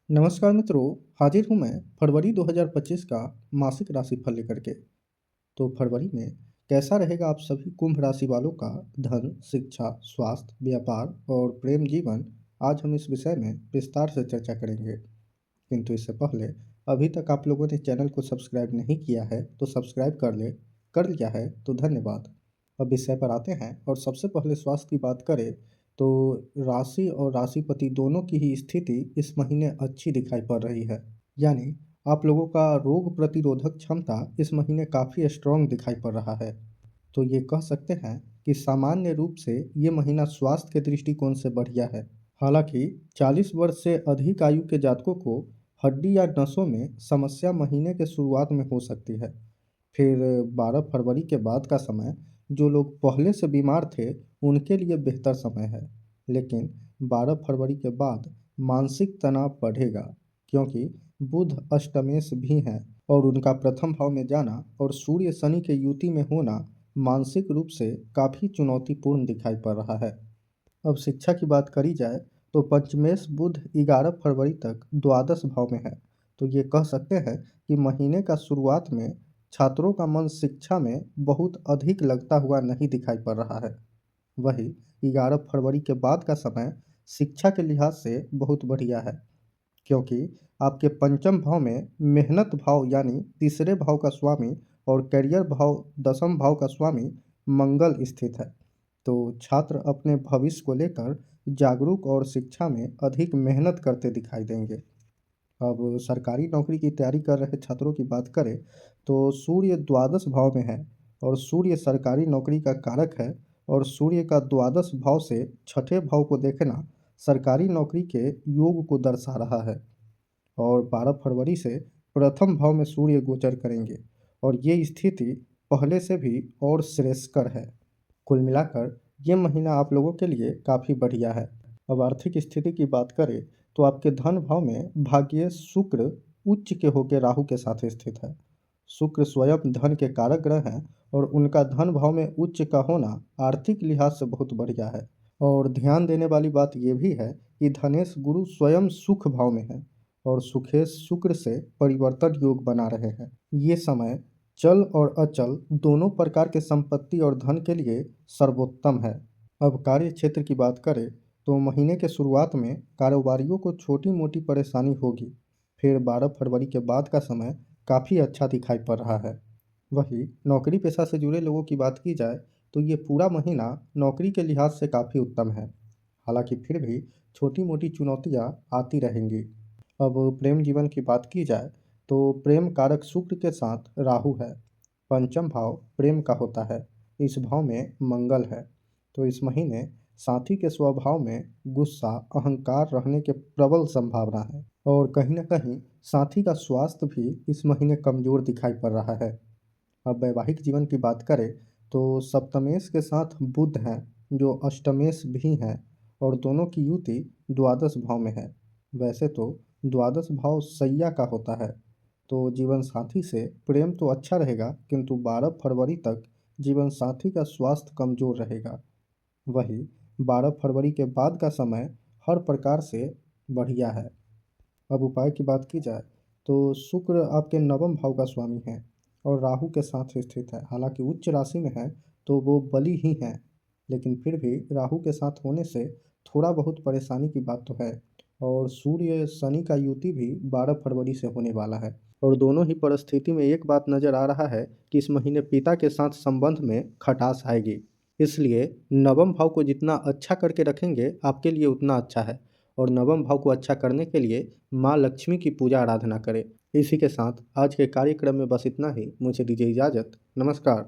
नमस्कार मित्रों, हाजिर हूँ मैं फरवरी 2025 का मासिक राशिफल लेकर के। तो फरवरी में कैसा रहेगा आप सभी कुंभ राशि वालों का धन, शिक्षा, स्वास्थ्य, व्यापार और प्रेम जीवन, आज हम इस विषय में विस्तार से चर्चा करेंगे। किंतु इससे पहले अभी तक आप लोगों ने चैनल को सब्सक्राइब नहीं किया है तो सब्सक्राइब कर लिया है तो धन्यवाद। अब विषय पर आते हैं और सबसे पहले स्वास्थ्य की बात करें तो राशि और राशिपति दोनों की ही स्थिति इस महीने अच्छी दिखाई पड़ रही है। यानी आप लोगों का रोग प्रतिरोधक क्षमता इस महीने काफ़ी स्ट्रॉन्ग दिखाई पड़ रहा है। तो ये कह सकते हैं कि सामान्य रूप से ये महीना स्वास्थ्य के दृष्टिकोण से बढ़िया है। हालांकि 40 वर्ष से अधिक आयु के जातकों को हड्डी या नसों में समस्या महीने के शुरुआत में हो सकती है। फिर 12 फरवरी के बाद का समय जो लोग पहले से बीमार थे उनके लिए बेहतर समय है। लेकिन 12 फरवरी के बाद मानसिक तनाव बढ़ेगा, क्योंकि बुध अष्टमेश भी हैं और उनका प्रथम भाव में जाना और सूर्य शनि के युति में होना मानसिक रूप से काफ़ी चुनौतीपूर्ण दिखाई पड़ रहा है। अब शिक्षा की बात करी जाए तो पंचमेश बुध 11 फरवरी तक द्वादश भाव में है। तो ये कह सकते हैं कि महीने का शुरुआत में छात्रों का मन शिक्षा में बहुत अधिक लगता हुआ नहीं दिखाई पड़ रहा है। वही 11 फरवरी के बाद का समय शिक्षा के लिहाज से बहुत बढ़िया है, क्योंकि आपके पंचम भाव में मेहनत भाव यानी तीसरे भाव का स्वामी और करियर भाव दसम भाव का स्वामी मंगल स्थित है। तो छात्र अपने भविष्य को लेकर जागरूक और शिक्षा में अधिक मेहनत करते दिखाई देंगे। अब सरकारी नौकरी की तैयारी कर रहे छात्रों की बात करें तो सूर्य द्वादश भाव में है और सूर्य सरकारी नौकरी का कारक है और सूर्य का द्वादश भाव से छठे भाव को देखना सरकारी नौकरी के योग को दर्शा रहा है। और 12 फरवरी से प्रथम भाव में सूर्य गोचर करेंगे और ये स्थिति पहले से भी और श्रेयस्कर है। कुल मिलाकर ये महीना आप लोगों के लिए काफ़ी बढ़िया है। अब आर्थिक स्थिति की बात करें तो आपके धन भाव में भाग्य शुक्र उच्च के होकर राहु के साथ स्थित है। शुक्र स्वयं धन के कारक ग्रह हैं और उनका धन भाव में उच्च का होना आर्थिक लिहाज से बहुत बढ़िया है। और ध्यान देने वाली बात यह भी है कि धनेश गुरु स्वयं सुख भाव में है और सुखेश शुक्र से परिवर्तन योग बना रहे हैं। ये समय चल और अचल दोनों प्रकार के संपत्ति और धन के लिए सर्वोत्तम है। अब कार्य क्षेत्र की बात करें तो महीने के शुरुआत में कारोबारियों को छोटी मोटी परेशानी होगी। फिर 12 फरवरी के बाद का समय काफ़ी अच्छा दिखाई पड़ रहा है। वही नौकरी पेशा से जुड़े लोगों की बात की जाए तो ये पूरा महीना नौकरी के लिहाज से काफ़ी उत्तम है। हालांकि फिर भी छोटी मोटी चुनौतियाँ आती रहेंगी। अब प्रेम जीवन की बात की जाए तो प्रेम कारक शुक्र के साथ राहु है। पंचम भाव प्रेम का होता है, इस भाव में मंगल है। तो इस महीने साथी के स्वभाव में गुस्सा अहंकार रहने के प्रबल संभावना है और कहीं ना कहीं साथी का स्वास्थ्य भी इस महीने कमजोर दिखाई पड़ रहा है। अब वैवाहिक जीवन की बात करें तो सप्तमेश के साथ बुध हैं जो अष्टमेश भी हैं और दोनों की युति द्वादश भाव में है। वैसे तो द्वादश भाव सैया का होता है, तो जीवन साथी से प्रेम तो अच्छा रहेगा, किंतु 12 फरवरी तक जीवन साथी का स्वास्थ्य कमजोर रहेगा। वही 12 फरवरी के बाद का समय हर प्रकार से बढ़िया है। अब उपाय की बात की जाए तो शुक्र आपके नवम भाव का स्वामी है और राहु के साथ स्थित है। हालांकि उच्च राशि में है तो वो बली ही है, लेकिन फिर भी राहु के साथ होने से थोड़ा बहुत परेशानी की बात तो है। और सूर्य शनि का युति भी 12 फरवरी से होने वाला है और दोनों ही परिस्थिति में एक बात नजर आ रहा है कि इस महीने पिता के साथ संबंध में खटास आएगी। इसलिए नवम भाव को जितना अच्छा करके रखेंगे आपके लिए उतना अच्छा है और नवम भाव को अच्छा करने के लिए माँ लक्ष्मी की पूजा आराधना करें। इसी के साथ आज के कार्यक्रम में बस इतना ही। मुझे दीजिए इजाज़त। नमस्कार।